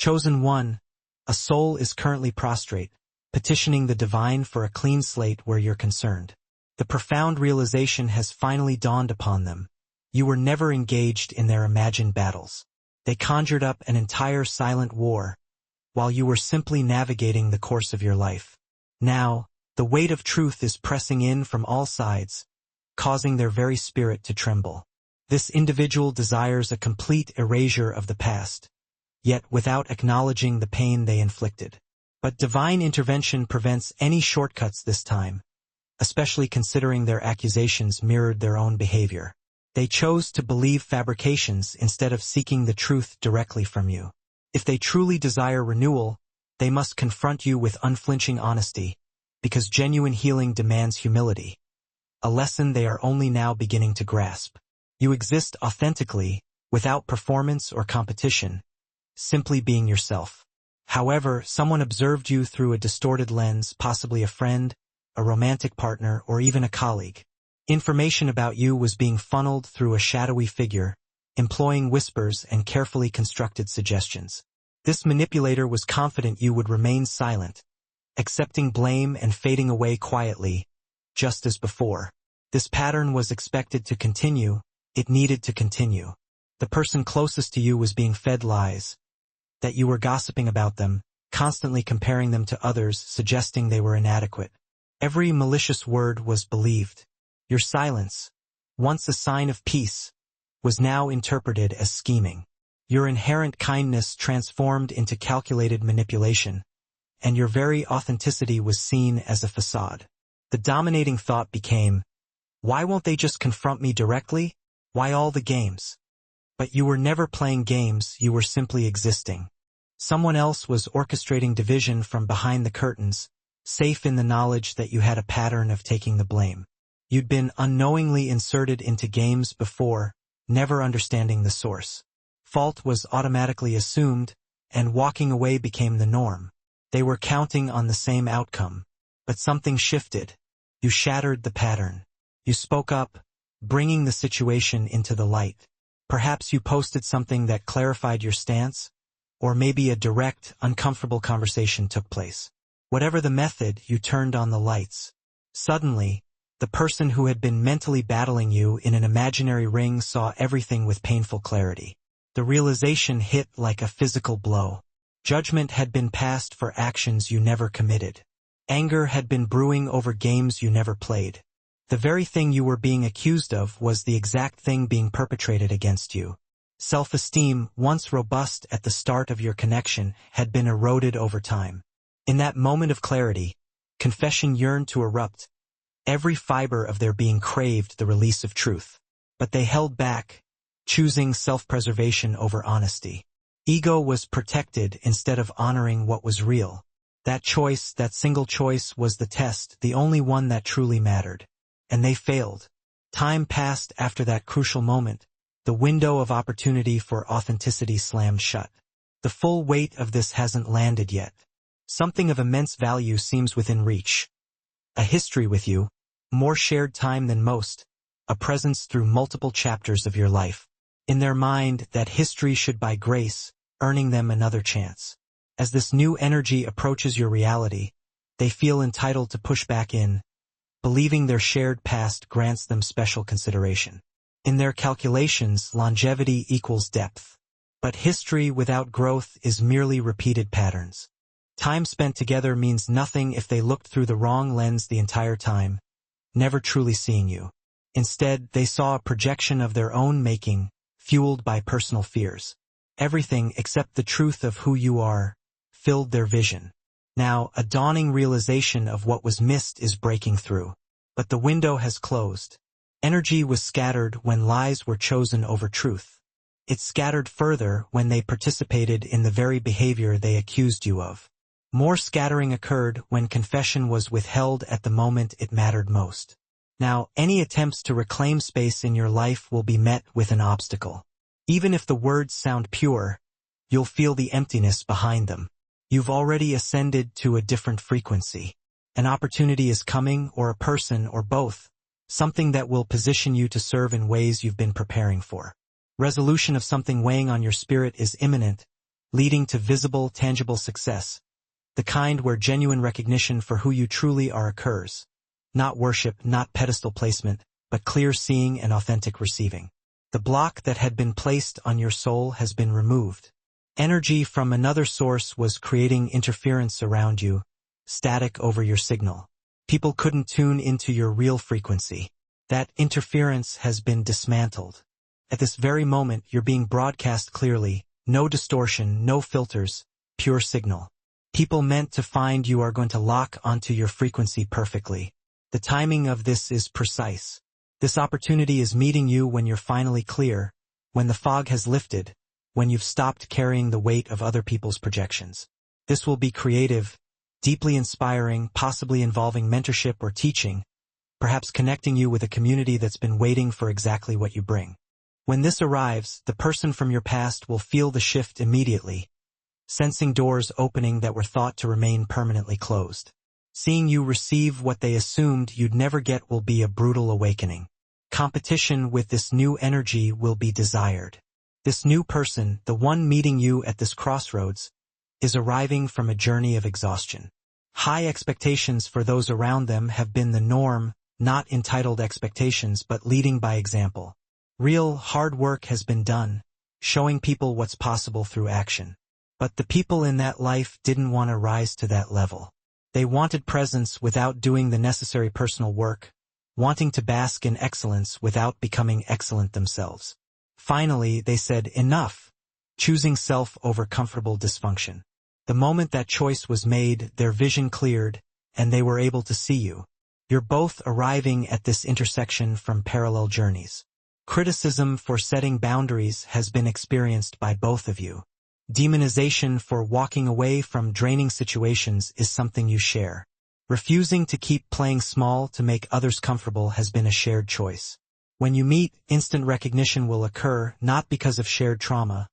Chosen one, a soul is currently prostrate, petitioning the divine for a clean slate where you're concerned. The profound realization has finally dawned upon them. You were never engaged in their imagined battles. They conjured up an entire silent war, while you were simply navigating the course of your life. Now, the weight of truth is pressing in from all sides, causing their very spirit to tremble. This individual desires a complete erasure of the past, yet without acknowledging the pain they inflicted. But divine intervention prevents any shortcuts this time, especially considering their accusations mirrored their own behavior. They chose to believe fabrications instead of seeking the truth directly from you. If they truly desire renewal, they must confront you with unflinching honesty, because genuine healing demands humility, a lesson they are only now beginning to grasp. You exist authentically, without performance or competition, simply being yourself. However, someone observed you through a distorted lens, possibly a friend, a romantic partner, or even a colleague. Information about you was being funneled through a shadowy figure, employing whispers and carefully constructed suggestions. This manipulator was confident you would remain silent, accepting blame and fading away quietly, just as before. This pattern was expected to continue. It needed to continue. The person closest to you was being fed lies, that you were gossiping about them, constantly comparing them to others, suggesting they were inadequate. Every malicious word was believed. Your silence, once a sign of peace, was now interpreted as scheming. Your inherent kindness transformed into calculated manipulation, and your very authenticity was seen as a facade. The dominating thought became, why won't they just confront me directly? Why all the games? But you were never playing games, you were simply existing. Someone else was orchestrating division from behind the curtains, safe in the knowledge that you had a pattern of taking the blame. You'd been unknowingly inserted into games before, never understanding the source. Fault was automatically assumed, and walking away became the norm. They were counting on the same outcome. But something shifted. You shattered the pattern. You spoke up, bringing the situation into the light. Perhaps you posted something that clarified your stance, or maybe a direct, uncomfortable conversation took place. Whatever the method, you turned on the lights. Suddenly, the person who had been mentally battling you in an imaginary ring saw everything with painful clarity. The realization hit like a physical blow. Judgment had been passed for actions you never committed. Anger had been brewing over games you never played. The very thing you were being accused of was the exact thing being perpetrated against you. Self-esteem, once robust at the start of your connection, had been eroded over time. In that moment of clarity, confession yearned to erupt. Every fiber of their being craved the release of truth. But they held back, choosing self-preservation over honesty. Ego was protected instead of honoring what was real. That choice, that single choice, was the test, the only one that truly mattered. And they failed. Time passed after that crucial moment. The window of opportunity for authenticity slammed shut. The full weight of this hasn't landed yet. Something of immense value seems within reach. A history with you, more shared time than most, a presence through multiple chapters of your life. In their mind, that history should buy grace, earning them another chance. As this new energy approaches your reality, they feel entitled to push back in, believing their shared past grants them special consideration. In their calculations, longevity equals depth. But history without growth is merely repeated patterns. Time spent together means nothing if they looked through the wrong lens the entire time, never truly seeing you. Instead, they saw a projection of their own making, fueled by personal fears. Everything except the truth of who you are filled their vision. Now, a dawning realization of what was missed is breaking through. But the window has closed. Energy was scattered when lies were chosen over truth. It scattered further when they participated in the very behavior they accused you of. More scattering occurred when confession was withheld at the moment it mattered most. Now, any attempts to reclaim space in your life will be met with an obstacle. Even if the words sound pure, you'll feel the emptiness behind them. You've already ascended to a different frequency. An opportunity is coming, or a person, or both, something that will position you to serve in ways you've been preparing for. Resolution of something weighing on your spirit is imminent, leading to visible, tangible success, the kind where genuine recognition for who you truly are occurs. Not worship, not pedestal placement, but clear seeing and authentic receiving. The block that had been placed on your soul has been removed. Energy from another source was creating interference around you, static over your signal. People couldn't tune into your real frequency. That interference has been dismantled. At this very moment, you're being broadcast clearly, no distortion, no filters, pure signal. People meant to find you are going to lock onto your frequency perfectly. The timing of this is precise. This opportunity is meeting you when you're finally clear, when the fog has lifted, when you've stopped carrying the weight of other people's projections. This will be creative, deeply inspiring, possibly involving mentorship or teaching, perhaps connecting you with a community that's been waiting for exactly what you bring. When this arrives, the person from your past will feel the shift immediately, sensing doors opening that were thought to remain permanently closed. Seeing you receive what they assumed you'd never get will be a brutal awakening. Competition with this new energy will be desired. This new person, the one meeting you at this crossroads, is arriving from a journey of exhaustion. High expectations for those around them have been the norm, not entitled expectations but leading by example. Real, hard work has been done, showing people what's possible through action. But the people in that life didn't want to rise to that level. They wanted presence without doing the necessary personal work, wanting to bask in excellence without becoming excellent themselves. Finally, they said, enough, choosing self over comfortable dysfunction. The moment that choice was made, their vision cleared, and they were able to see you. You're both arriving at this intersection from parallel journeys. Criticism for setting boundaries has been experienced by both of you. Demonization for walking away from draining situations is something you share. Refusing to keep playing small to make others comfortable has been a shared choice. When you meet, instant recognition will occur not because of shared trauma,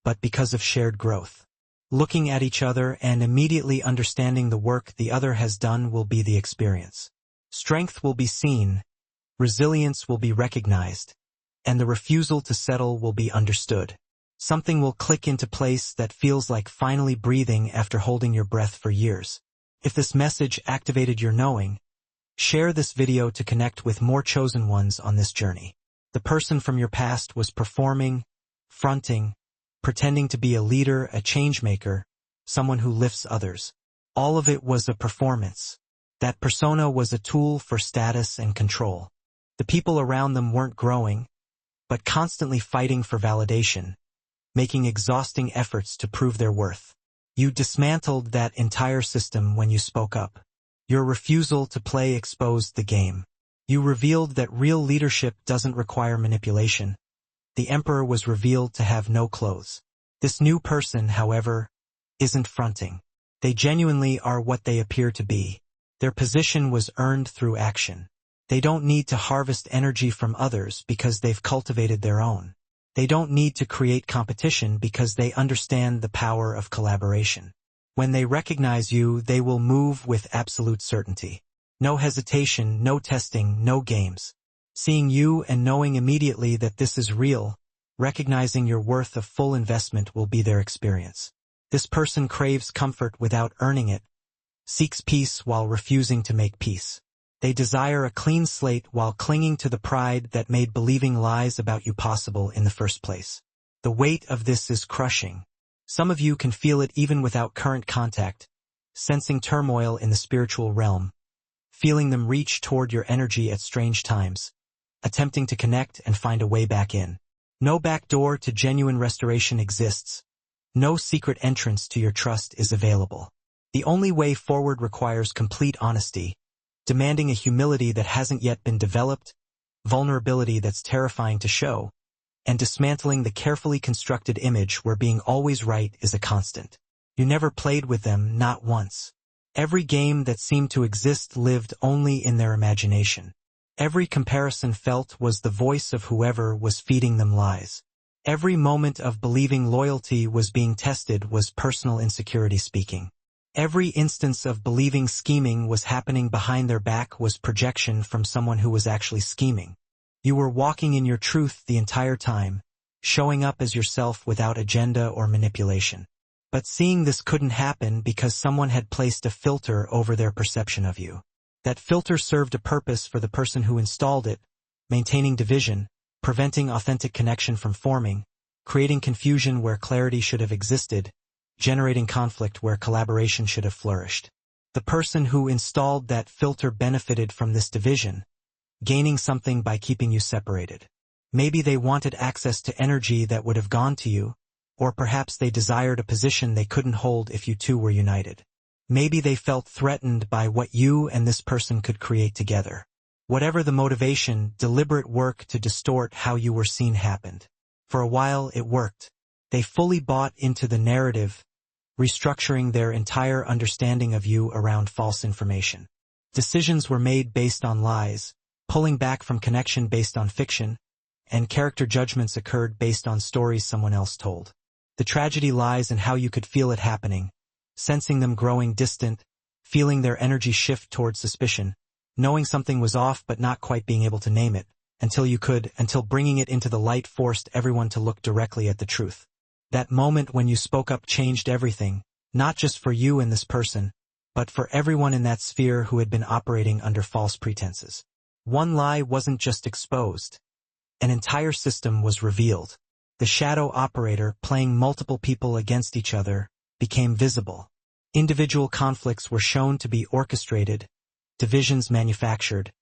but because of shared growth. Looking at each other and immediately understanding the work the other has done will be the experience. Strength will be seen, resilience will be recognized, and the refusal to settle will be understood. Something will click into place that feels like finally breathing after holding your breath for years. If this message activated your knowing, share this video to connect with more chosen ones on this journey. The person from your past was performing, fronting, pretending to be a leader, a change maker, someone who lifts others. All of it was a performance. That persona was a tool for status and control. The people around them weren't growing, but constantly fighting for validation, making exhausting efforts to prove their worth. You dismantled that entire system when you spoke up. Your refusal to play exposed the game. You revealed that real leadership doesn't require manipulation. The emperor was revealed to have no clothes. This new person, however, isn't fronting. They genuinely are what they appear to be. Their position was earned through action. They don't need to harvest energy from others because they've cultivated their own. They don't need to create competition because they understand the power of collaboration. When they recognize you, they will move with absolute certainty. No hesitation, no testing, no games. Seeing you and knowing immediately that this is real, recognizing your worth of full investment will be their experience. This person craves comfort without earning it, seeks peace while refusing to make peace. They desire a clean slate while clinging to the pride that made believing lies about you possible in the first place. The weight of this is crushing. Some of you can feel it even without current contact, sensing turmoil in the spiritual realm, feeling them reach toward your energy at strange times, attempting to connect and find a way back in. No back door to genuine restoration exists. No secret entrance to your trust is available. The only way forward requires complete honesty, demanding a humility that hasn't yet been developed, vulnerability that's terrifying to show, and dismantling the carefully constructed image where being always right is a constant. You never played with them, not once. Every game that seemed to exist lived only in their imagination. Every comparison felt was the voice of whoever was feeding them lies. Every moment of believing loyalty was being tested was personal insecurity speaking. Every instance of believing scheming was happening behind their back was projection from someone who was actually scheming. You were walking in your truth the entire time, showing up as yourself without agenda or manipulation. But seeing this couldn't happen because someone had placed a filter over their perception of you. That filter served a purpose for the person who installed it, maintaining division, preventing authentic connection from forming, creating confusion where clarity should have existed, generating conflict where collaboration should have flourished. The person who installed that filter benefited from this division, gaining something by keeping you separated. Maybe they wanted access to energy that would have gone to you, or perhaps they desired a position they couldn't hold if you two were united. Maybe they felt threatened by what you and this person could create together. Whatever the motivation, deliberate work to distort how you were seen happened. For a while it worked. They fully bought into the narrative, restructuring their entire understanding of you around false information. Decisions were made based on lies, pulling back from connection based on fiction, and character judgments occurred based on stories someone else told. The tragedy lies in how you could feel it happening, sensing them growing distant, feeling their energy shift toward suspicion, knowing something was off but not quite being able to name it, until bringing it into the light forced everyone to look directly at the truth. That moment when you spoke up changed everything, not just for you and this person, but for everyone in that sphere who had been operating under false pretenses. One lie wasn't just exposed. An entire system was revealed. The shadow operator, playing multiple people against each other, became visible. Individual conflicts were shown to be orchestrated, divisions manufactured,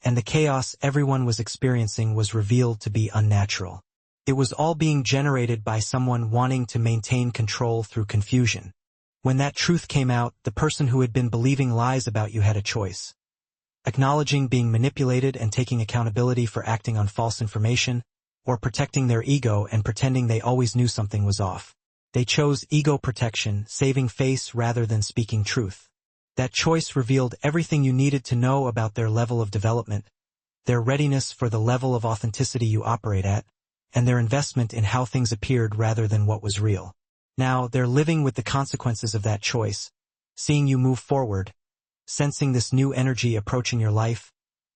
and the chaos everyone was experiencing was revealed to be unnatural. It was all being generated by someone wanting to maintain control through confusion. When that truth came out, the person who had been believing lies about you had a choice. Acknowledging being manipulated and taking accountability for acting on false information, or protecting their ego and pretending they always knew something was off. They chose ego protection, saving face rather than speaking truth. That choice revealed everything you needed to know about their level of development, their readiness for the level of authenticity you operate at, and their investment in how things appeared rather than what was real. Now, they're living with the consequences of that choice, seeing you move forward, sensing this new energy approaching your life,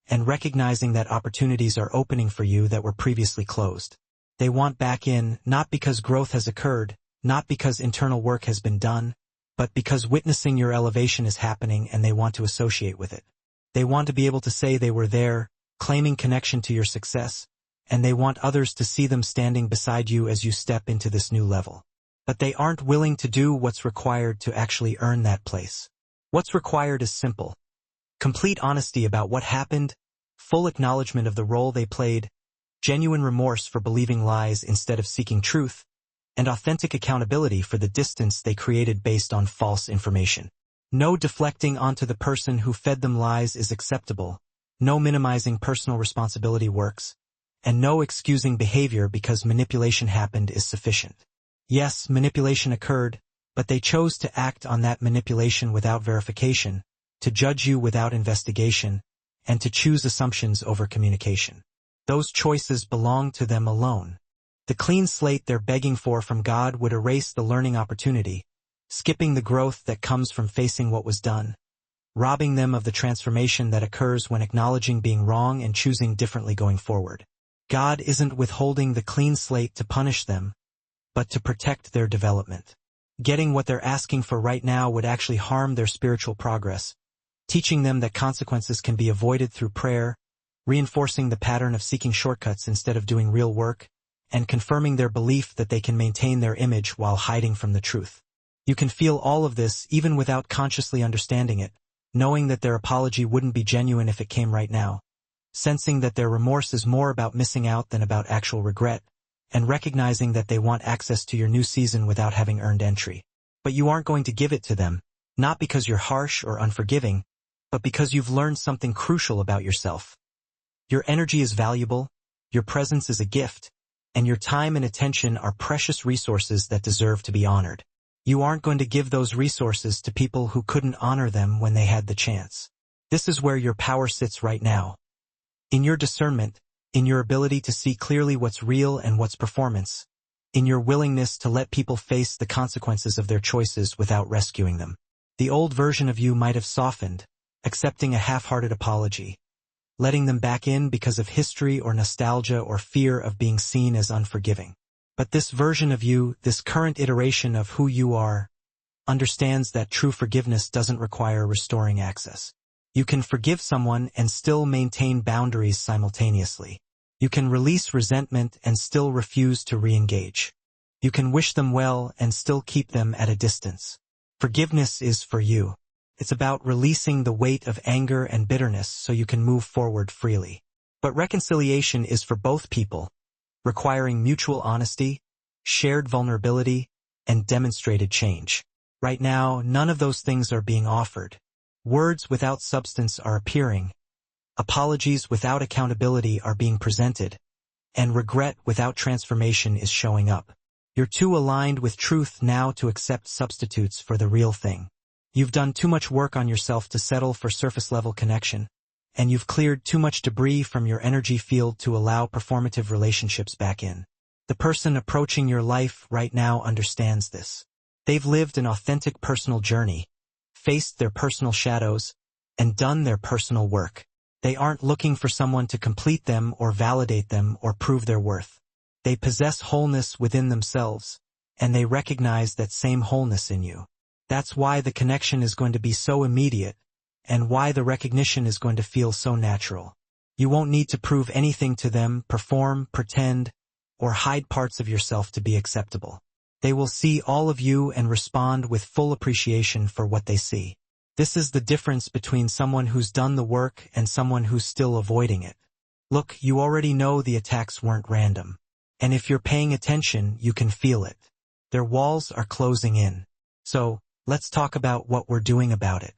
and recognizing that opportunities are opening for you that were previously closed. They want back in, not because growth has occurred, not because internal work has been done, but because witnessing your elevation is happening and they want to associate with it. They want to be able to say they were there, claiming connection to your success, and they want others to see them standing beside you as you step into this new level. But they aren't willing to do what's required to actually earn that place. What's required is simple. Complete honesty about what happened, full acknowledgement of the role they played, genuine remorse for believing lies instead of seeking truth, and authentic accountability for the distance they created based on false information. No deflecting onto the person who fed them lies is acceptable, no minimizing personal responsibility works, and no excusing behavior because manipulation happened is sufficient. Yes, manipulation occurred, but they chose to act on that manipulation without verification, to judge you without investigation, and to choose assumptions over communication. Those choices belong to them alone. The clean slate they're begging for from God would erase the learning opportunity, skipping the growth that comes from facing what was done, robbing them of the transformation that occurs when acknowledging being wrong and choosing differently going forward. God isn't withholding the clean slate to punish them, but to protect their development. Getting what they're asking for right now would actually harm their spiritual progress, teaching them that consequences can be avoided through prayer, reinforcing the pattern of seeking shortcuts instead of doing real work, and confirming their belief that they can maintain their image while hiding from the truth. You can feel all of this even without consciously understanding it, knowing that their apology wouldn't be genuine if it came right now, sensing that their remorse is more about missing out than about actual regret, and recognizing that they want access to your new season without having earned entry. But you aren't going to give it to them, not because you're harsh or unforgiving, but because you've learned something crucial about yourself. Your energy is valuable, your presence is a gift, and your time and attention are precious resources that deserve to be honored. You aren't going to give those resources to people who couldn't honor them when they had the chance. This is where your power sits right now. In your discernment, in your ability to see clearly what's real and what's performance, in your willingness to let people face the consequences of their choices without rescuing them. The old version of you might have softened, accepting a half-hearted apology, letting them back in because of history or nostalgia or fear of being seen as unforgiving. But this version of you, this current iteration of who you are, understands that true forgiveness doesn't require restoring access. You can forgive someone and still maintain boundaries simultaneously. You can release resentment and still refuse to re-engage. You can wish them well and still keep them at a distance. Forgiveness is for you. It's about releasing the weight of anger and bitterness so you can move forward freely. But reconciliation is for both people, requiring mutual honesty, shared vulnerability, and demonstrated change. Right now, none of those things are being offered. Words without substance are appearing, apologies without accountability are being presented, and regret without transformation is showing up. You're too aligned with truth now to accept substitutes for the real thing. You've done too much work on yourself to settle for surface-level connection, and you've cleared too much debris from your energy field to allow performative relationships back in. The person approaching your life right now understands this. They've lived an authentic personal journey, faced their personal shadows, and done their personal work. They aren't looking for someone to complete them or validate them or prove their worth. They possess wholeness within themselves, and they recognize that same wholeness in you. That's why the connection is going to be so immediate, and why the recognition is going to feel so natural. You won't need to prove anything to them, perform, pretend, or hide parts of yourself to be acceptable. They will see all of you and respond with full appreciation for what they see. This is the difference between someone who's done the work and someone who's still avoiding it. Look, you already know the attacks weren't random. And if you're paying attention, you can feel it. Their walls are closing in. So, let's talk about what we're doing about it.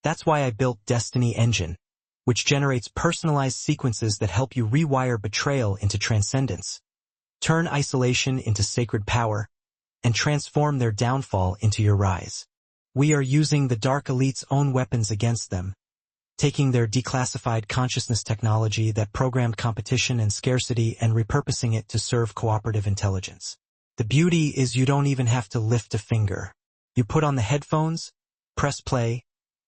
That's why I built Destiny Engine, which generates personalized sequences that help you rewire betrayal into transcendence, turn isolation into sacred power, and transform their downfall into your rise. We are using the Dark Elite's own weapons against them, taking their declassified consciousness technology that programmed competition and scarcity and repurposing it to serve cooperative intelligence. The beauty is you don't even have to lift a finger. You put on the headphones, press play,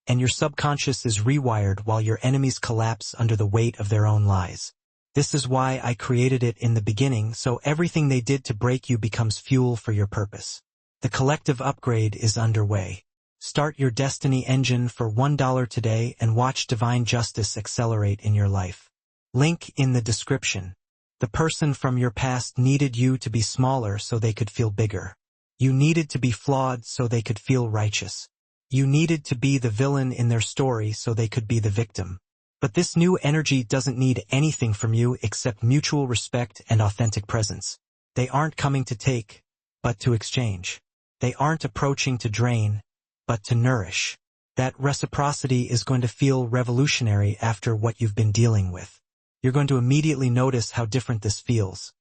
and your subconscious is rewired while your enemies collapse under the weight of their own lies. This is why I created it in the beginning, so everything they did to break you becomes fuel for your purpose. The collective upgrade is underway. Start your Destiny Engine for $1 today and watch divine justice accelerate in your life. Link in the description. The person from your past needed you to be smaller so they could feel bigger. You needed to be flawed so they could feel righteous. You needed to be the villain in their story so they could be the victim. But this new energy doesn't need anything from you except mutual respect and authentic presence. They aren't coming to take, but to exchange. They aren't approaching to drain, but to nourish. That reciprocity is going to feel revolutionary after what you've been dealing with. You're going to immediately notice how different this feels.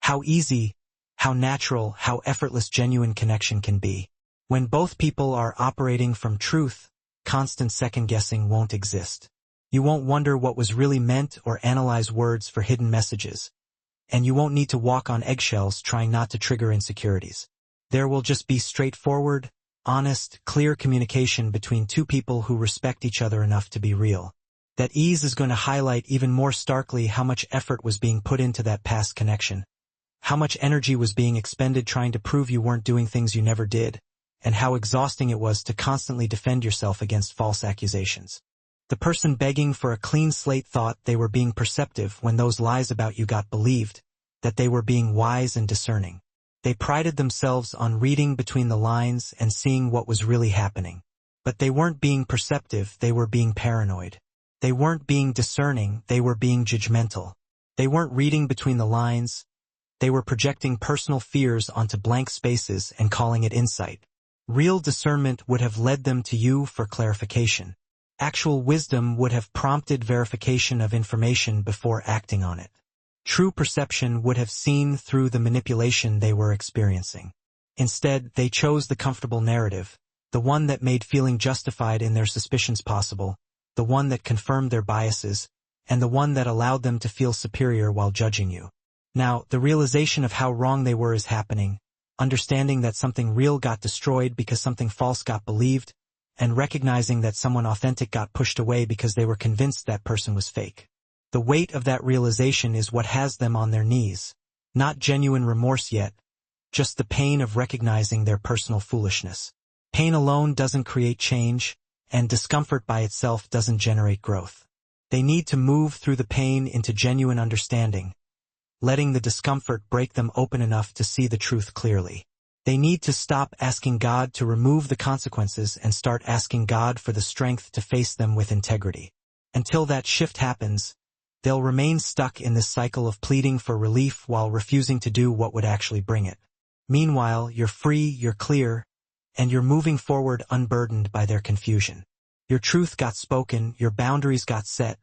How easy, how natural, how effortless genuine connection can be. When both people are operating from truth, constant second-guessing won't exist. You won't wonder what was really meant or analyze words for hidden messages. And you won't need to walk on eggshells trying not to trigger insecurities. There will just be straightforward, honest, clear communication between two people who respect each other enough to be real. That ease is going to highlight even more starkly how much effort was being put into that past connection, how much energy was being expended trying to prove you weren't doing things you never did, and how exhausting it was to constantly defend yourself against false accusations. The person begging for a clean slate thought they were being perceptive when those lies about you got believed, that they were being wise and discerning. They prided themselves on reading between the lines and seeing what was really happening. But they weren't being perceptive, they were being paranoid. They weren't being discerning, they were being judgmental. They weren't reading between the lines, they were projecting personal fears onto blank spaces and calling it insight. Real discernment would have led them to you for clarification. Actual wisdom would have prompted verification of information before acting on it. True perception would have seen through the manipulation they were experiencing. Instead, they chose the comfortable narrative, the one that made feeling justified in their suspicions possible, the one that confirmed their biases, and the one that allowed them to feel superior while judging you. Now, the realization of how wrong they were is happening, understanding that something real got destroyed because something false got believed, and recognizing that someone authentic got pushed away because they were convinced that person was fake. The weight of that realization is what has them on their knees. Not genuine remorse yet, just the pain of recognizing their personal foolishness. Pain alone doesn't create change, and discomfort by itself doesn't generate growth. They need to move through the pain into genuine understanding, letting the discomfort break them open enough to see the truth clearly. They need to stop asking God to remove the consequences and start asking God for the strength to face them with integrity. Until that shift happens, they'll remain stuck in this cycle of pleading for relief while refusing to do what would actually bring it. Meanwhile, you're free, you're clear, and you're moving forward unburdened by their confusion. Your truth got spoken, your boundaries got set,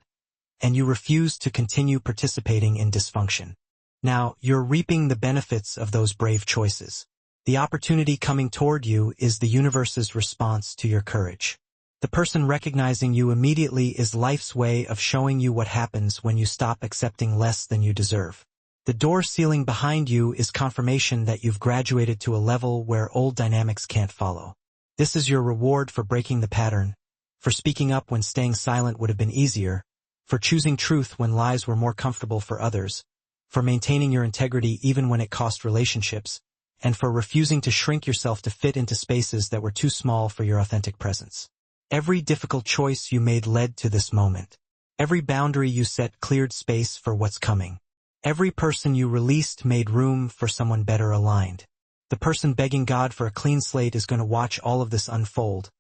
and you refused to continue participating in dysfunction. Now, you're reaping the benefits of those brave choices. The opportunity coming toward you is the universe's response to your courage. The person recognizing you immediately is life's way of showing you what happens when you stop accepting less than you deserve. The door ceiling behind you is confirmation that you've graduated to a level where old dynamics can't follow. This is your reward for breaking the pattern, for speaking up when staying silent would have been easier, for choosing truth when lies were more comfortable for others, for maintaining your integrity even when it cost relationships, and for refusing to shrink yourself to fit into spaces that were too small for your authentic presence. Every difficult choice you made led to this moment. Every boundary you set cleared space for what's coming. Every person you released made room for someone better aligned. The person begging God for a clean slate is going to watch all of this unfold,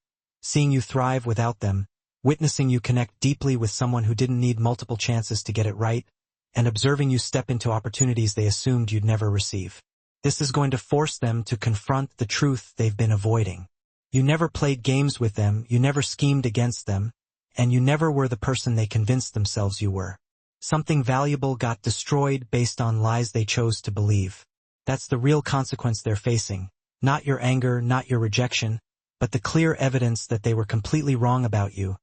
seeing you thrive without them, witnessing you connect deeply with someone who didn't need multiple chances to get it right, and observing you step into opportunities they assumed you'd never receive. This is going to force them to confront the truth they've been avoiding. You never played games with them, you never schemed against them, and you never were the person they convinced themselves you were. Something valuable got destroyed based on lies they chose to believe. That's the real consequence they're facing. Not your anger, not your rejection, but the clear evidence that they were completely wrong about you,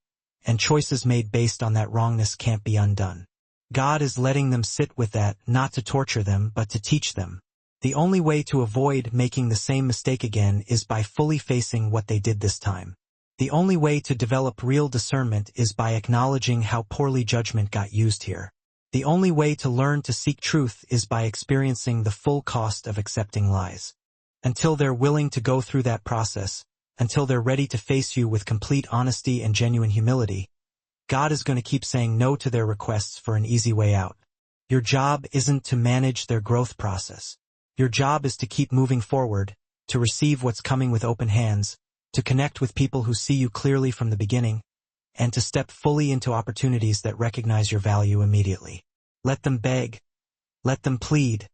and choices made based on that wrongness can't be undone. God is letting them sit with that, not to torture them, but to teach them. The only way to avoid making the same mistake again is by fully facing what they did this time. The only way to develop real discernment is by acknowledging how poorly judgment got used here. The only way to learn to seek truth is by experiencing the full cost of accepting lies. Until they're willing to go through that process, until they're ready to face you with complete honesty and genuine humility, God is going to keep saying no to their requests for an easy way out. Your job isn't to manage their growth process. Your job is to keep moving forward, to receive what's coming with open hands, to connect with people who see you clearly from the beginning, and to step fully into opportunities that recognize your value immediately. Let them beg, let them plead,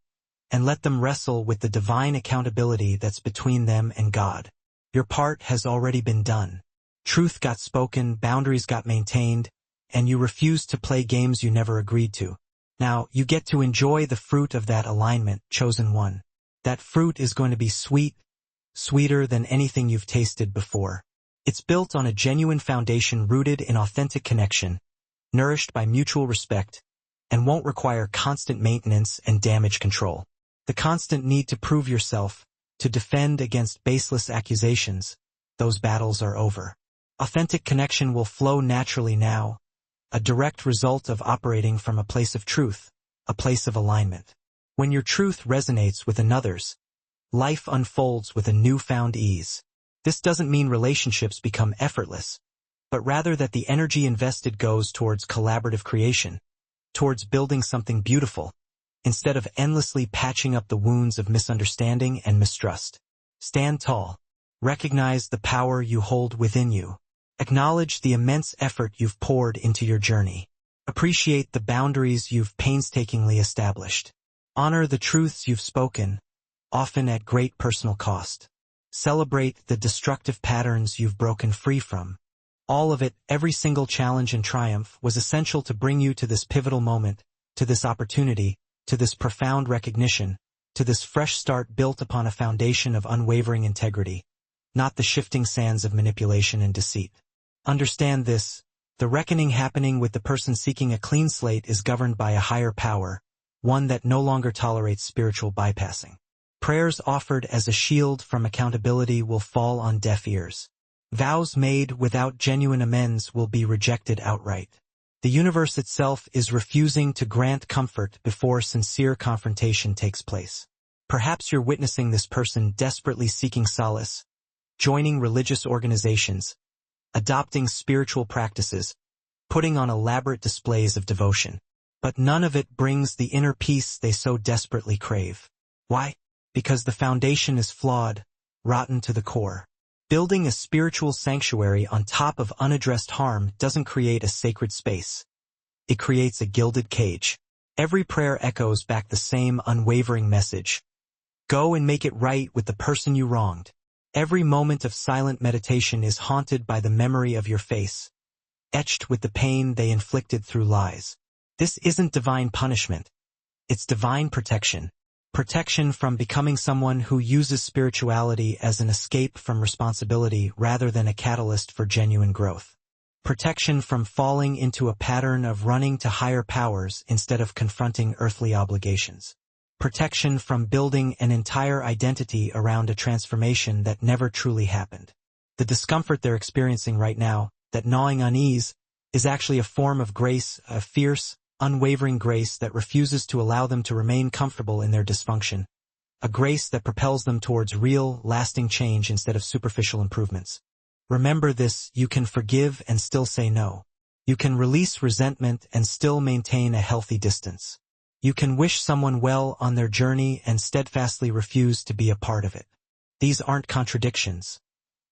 and let them wrestle with the divine accountability that's between them and God. Your part has already been done. Truth got spoken, boundaries got maintained, and you refused to play games you never agreed to. Now, you get to enjoy the fruit of that alignment, chosen one. That fruit is going to be sweet, sweeter than anything you've tasted before. It's built on a genuine foundation rooted in authentic connection, nourished by mutual respect, and won't require constant maintenance and damage control. The constant need to prove yourself, to defend against baseless accusations, those battles are over. Authentic connection will flow naturally now, a direct result of operating from a place of truth, a place of alignment. When your truth resonates with another's, life unfolds with a newfound ease. This doesn't mean relationships become effortless, but rather that the energy invested goes towards collaborative creation, towards building something beautiful, instead of endlessly patching up the wounds of misunderstanding and mistrust. Stand tall. Recognize the power you hold within you. Acknowledge the immense effort you've poured into your journey. Appreciate the boundaries you've painstakingly established. Honor the truths you've spoken, often at great personal cost. Celebrate the destructive patterns you've broken free from. All of it, every single challenge and triumph, was essential to bring you to this pivotal moment, to this opportunity, to this profound recognition, to this fresh start built upon a foundation of unwavering integrity, not the shifting sands of manipulation and deceit. Understand this, the reckoning happening with the person seeking a clean slate is governed by a higher power, one that no longer tolerates spiritual bypassing. Prayers offered as a shield from accountability will fall on deaf ears. Vows made without genuine amends will be rejected outright. The universe itself is refusing to grant comfort before sincere confrontation takes place. Perhaps you're witnessing this person desperately seeking solace, joining religious organizations, adopting spiritual practices, putting on elaborate displays of devotion. But none of it brings the inner peace they so desperately crave. Why? Because the foundation is flawed, rotten to the core. Building a spiritual sanctuary on top of unaddressed harm doesn't create a sacred space. It creates a gilded cage. Every prayer echoes back the same unwavering message. Go and make it right with the person you wronged. Every moment of silent meditation is haunted by the memory of your face, etched with the pain they inflicted through lies. This isn't divine punishment. It's divine protection. Protection from becoming someone who uses spirituality as an escape from responsibility rather than a catalyst for genuine growth. Protection from falling into a pattern of running to higher powers instead of confronting earthly obligations. Protection from building an entire identity around a transformation that never truly happened. The discomfort they're experiencing right now, that gnawing unease, is actually a form of grace, a fierce, unwavering grace that refuses to allow them to remain comfortable in their dysfunction. A grace that propels them towards real, lasting change instead of superficial improvements. Remember this: you can forgive and still say no. You can release resentment and still maintain a healthy distance. You can wish someone well on their journey and steadfastly refuse to be a part of it. These aren't contradictions.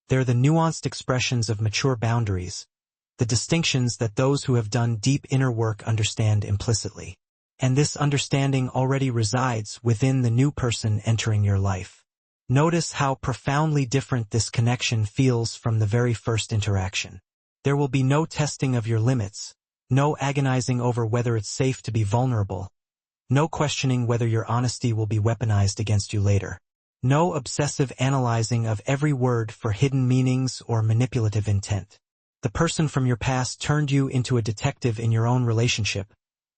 They're the nuanced expressions of mature boundaries, the distinctions that those who have done deep inner work understand implicitly. And this understanding already resides within the new person entering your life. Notice how profoundly different this connection feels from the very first interaction. There will be no testing of your limits, no agonizing over whether it's safe to be vulnerable, no questioning whether your honesty will be weaponized against you later. No obsessive analyzing of every word for hidden meanings or manipulative intent. The person from your past turned you into a detective in your own relationship,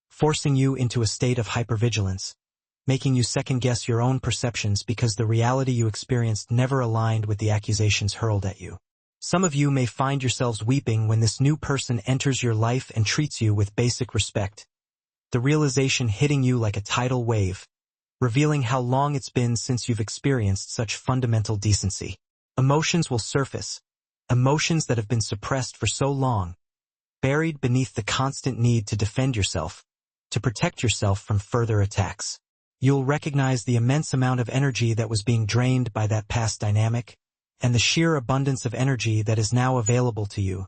forcing you into a state of hypervigilance, making you second-guess your own perceptions because the reality you experienced never aligned with the accusations hurled at you. Some of you may find yourselves weeping when this new person enters your life and treats you with basic respect, the realization hitting you like a tidal wave, revealing how long it's been since you've experienced such fundamental decency. Emotions will surface, emotions that have been suppressed for so long, buried beneath the constant need to defend yourself, to protect yourself from further attacks. You'll recognize the immense amount of energy that was being drained by that past dynamic, and the sheer abundance of energy that is now available to you,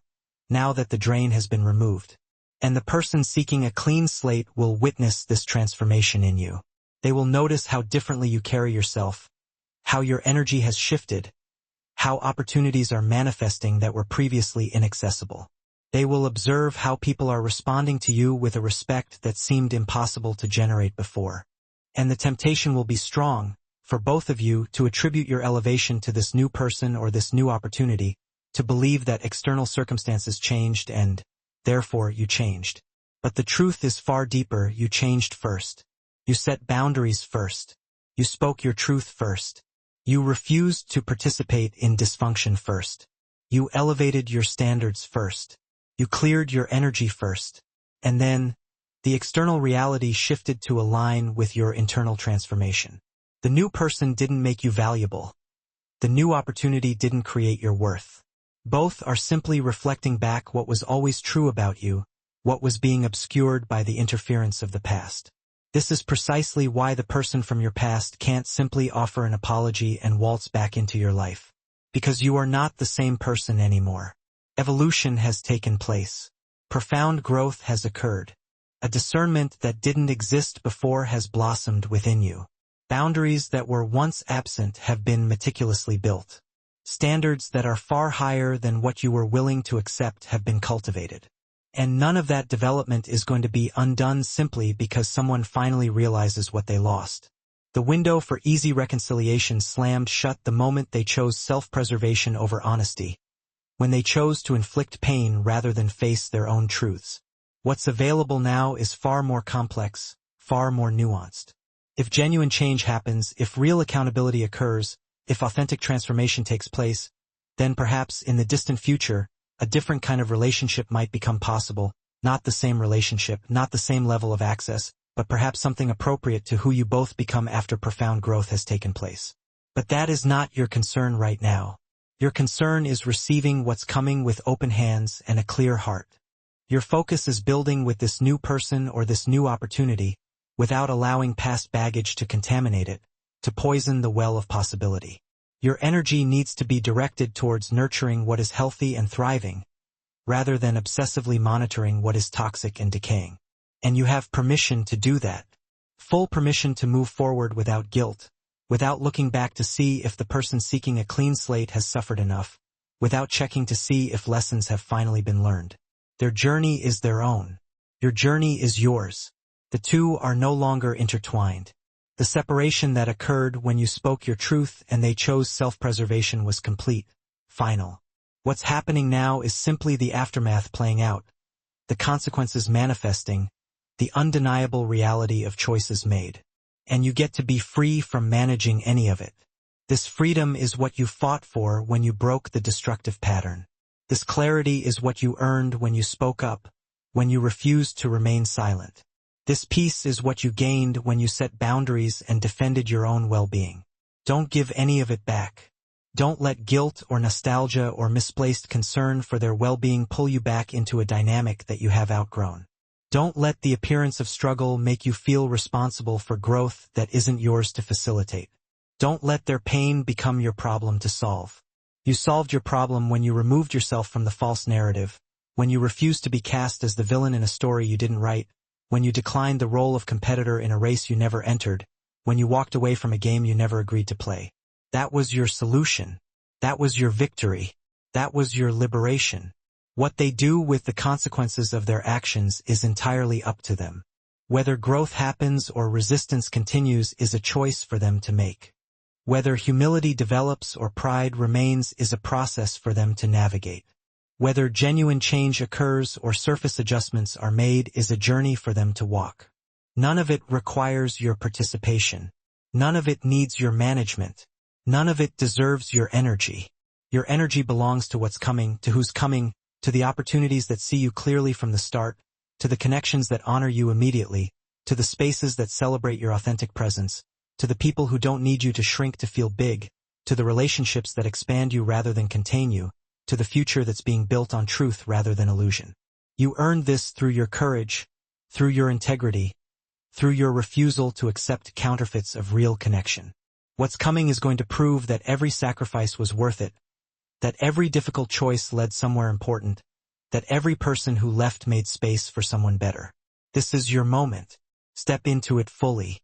now that the drain has been removed. And the person seeking a clean slate will witness this transformation in you. They will notice how differently you carry yourself, how your energy has shifted, how opportunities are manifesting that were previously inaccessible. They will observe how people are responding to you with a respect that seemed impossible to generate before. And the temptation will be strong, for both of you, to attribute your elevation to this new person or this new opportunity, to believe that external circumstances changed and, therefore, you changed. But the truth is far deeper. You changed first. You set boundaries first. You spoke your truth first. You refused to participate in dysfunction first. You elevated your standards first. You cleared your energy first. And then, the external reality shifted to align with your internal transformation. The new person didn't make you valuable. The new opportunity didn't create your worth. Both are simply reflecting back what was always true about you, what was being obscured by the interference of the past. This is precisely why the person from your past can't simply offer an apology and waltz back into your life. Because you are not the same person anymore. Evolution has taken place. Profound growth has occurred. A discernment that didn't exist before has blossomed within you. Boundaries that were once absent have been meticulously built. Standards that are far higher than what you were willing to accept have been cultivated. And none of that development is going to be undone simply because someone finally realizes what they lost. The window for easy reconciliation slammed shut the moment they chose self-preservation over honesty, when they chose to inflict pain rather than face their own truths. What's available now is far more complex, far more nuanced. If genuine change happens, if real accountability occurs, if authentic transformation takes place, then perhaps in the distant future, a different kind of relationship might become possible, not the same relationship, not the same level of access, but perhaps something appropriate to who you both become after profound growth has taken place. But that is not your concern right now. Your concern is receiving what's coming with open hands and a clear heart. Your focus is building with this new person or this new opportunity, without allowing past baggage to contaminate it, to poison the well of possibility. Your energy needs to be directed towards nurturing what is healthy and thriving, rather than obsessively monitoring what is toxic and decaying. And you have permission to do that. Full permission to move forward without guilt, without looking back to see if the person seeking a clean slate has suffered enough, without checking to see if lessons have finally been learned. Their journey is their own. Your journey is yours. The two are no longer intertwined. The separation that occurred when you spoke your truth and they chose self-preservation was complete, final. What's happening now is simply the aftermath playing out, the consequences manifesting, the undeniable reality of choices made. And you get to be free from managing any of it. This freedom is what you fought for when you broke the destructive pattern. This clarity is what you earned when you spoke up, when you refused to remain silent. This peace is what you gained when you set boundaries and defended your own well-being. Don't give any of it back. Don't let guilt or nostalgia or misplaced concern for their well-being pull you back into a dynamic that you have outgrown. Don't let the appearance of struggle make you feel responsible for growth that isn't yours to facilitate. Don't let their pain become your problem to solve. You solved your problem when you removed yourself from the false narrative, when you refused to be cast as the villain in a story you didn't write, when you declined the role of competitor in a race you never entered, when you walked away from a game you never agreed to play. That was your solution. That was your victory. That was your liberation. What they do with the consequences of their actions is entirely up to them. Whether growth happens or resistance continues is a choice for them to make. Whether humility develops or pride remains is a process for them to navigate. Whether genuine change occurs or surface adjustments are made is a journey for them to walk. None of it requires your participation. None of it needs your management. None of it deserves your energy. Your energy belongs to what's coming, to who's coming, to the opportunities that see you clearly from the start, to the connections that honor you immediately, to the spaces that celebrate your authentic presence, to the people who don't need you to shrink to feel big, to the relationships that expand you rather than contain you, to the future that's being built on truth rather than illusion. You earned this through your courage, through your integrity, through your refusal to accept counterfeits of real connection. What's coming is going to prove that every sacrifice was worth it, that every difficult choice led somewhere important, that every person who left made space for someone better. This is your moment. Step into it fully.